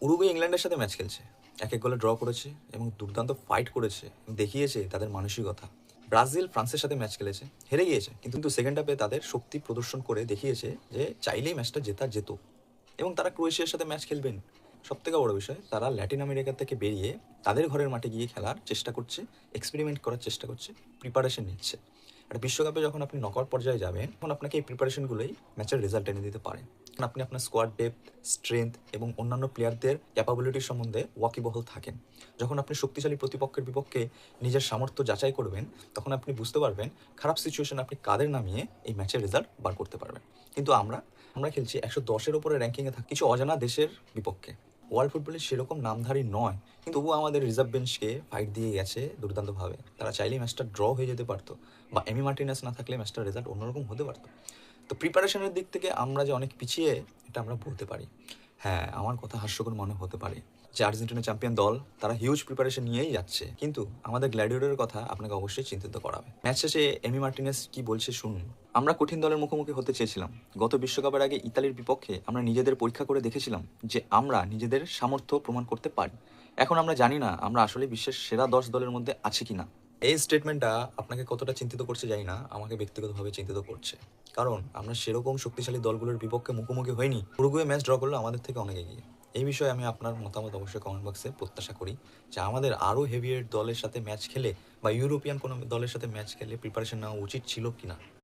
Uruguay ইংল্যান্ডের সাথে match খেলছে, এক এক গোলে ড্র করেছে এবং দুর্দান্ত ফাইট করেছে, দেখিয়েছে তাদের মানসিকতা। ব্রাজিল ফ্রান্সের সাথে ম্যাচ খেলেছে, হেরে গিয়েছে, কিন্তু সেকেন্ড হাফে তাদের শক্তি প্রদর্শন করে দেখিয়েছে যে চাইলেই ম্যাচটা জেতা যেত। এবং তারা ক্রোয়েশিয়ার সাথে ম্যাচ খেলবেন। সব থেকে বড় বিষয়, তারা ল্যাটিন আমেরিকা থেকে বেরিয়ে তাদের ঘরের মাঠে গিয়ে খেলার চেষ্টা করছে, এক্সপেরিমেন্ট করার চেষ্টা করছে, প্রিপারেশন নিচ্ছে। আর বিশ্বকাপে যখন আপনি নকআউট পর্যায়ে যাবেন, তখন আপনাকে এই প্রিপারেশনগুলোই ম্যাচের রেজাল্ট এনে দিতে পারে। কারণ আপনি আপনার স্কোয়াড ডেপথ, স্ট্রেংথ এবং অন্যান্য প্লেয়ারদের ক্যাপাবিলিটির সম্বন্ধে ওয়াকিবহল থাকেন। যখন আপনি শক্তিশালী প্রতিপক্ষের বিপক্ষে নিজের সামর্থ্য যাচাই করবেন, তখন আপনি বুঝতে পারবেন খারাপ সিচুয়েশন আপনি কাদের নামিয়ে এই ম্যাচের রেজাল্ট বার করতে পারবেন। কিন্তু আমরা আমরা খেলছি 110-এর ওপরে র্যাঙ্কিংয়ে থাকা কিছু অজানা দেশের বিপক্ষে। ওয়ার্ল্ড ফুটবলে সেরকম নামধারী নয়, কিন্তু তবুও আমাদের রিজার্ভ বেঞ্চকে ফাইট দিয়ে গেছে দুর্দান্তভাবে। তারা চাইলেই ম্যাচটা ড্র হয়ে যেতে পারতো, বা এমি মার্টিনেস না থাকলে ম্যাচটার রেজাল্ট অন্যরকম হতে পারতো। তো প্রিপারেশনের দিক থেকে আমরা যে অনেক পিছিয়ে, এটা আমরা বলতে পারি। হ্যাঁ, আমার কথা হাস্যকর মনে হতে পারে যে আর্জেন্টিনা চ্যাম্পিয়ন দল, তারা হিউজ প্রিপারেশন নিয়েই যাচ্ছে, কিন্তু আমাদের গ্ল্যাডিয়েটরের কথা আপনাকে অবশ্যই চিন্তিত করাবে। ম্যাচ শেষে এমি মার্টিনেস কি বলছে শুনুন। আমরা কঠিন দলের মুখোমুখি হতে চেয়েছিলাম। গত বিশ্বকাপের আগে ইতালির বিপক্ষে আমরা নিজেদের পরীক্ষা করে দেখেছিলাম যে আমরা নিজেদের সামর্থ্য প্রমাণ করতে পারি। এখন আমরা জানি না আমরা আসলে বিশ্বের সেরা 10 দলের মধ্যে আছি কিনা। এই স্টেটমেন্টটা আপনাকে কতটা চিন্তিত করছে জানি না, আমাকে ব্যক্তিগতভাবে চিন্তিত করছে। কারণ আমরা সেরকম শক্তিশালী দলগুলোর বিপক্ষে মুখোমুখি হয়নি। উরুগুয়ে ম্যাচ ড্র করলো আমাদের থেকে অনেক এগিয়ে। এই বিষয়ে আমি আপনার মতামত অবশ্যই কমেন্ট বক্সে প্রত্যাশা করি, যে আমাদের আরও হেভিওয়েট দলের সাথে ম্যাচ খেলে বা ইউরোপিয়ান কোনো দলের সাথে ম্যাচ খেলে প্রিপারেশন নেওয়া উচিত ছিল কিনা।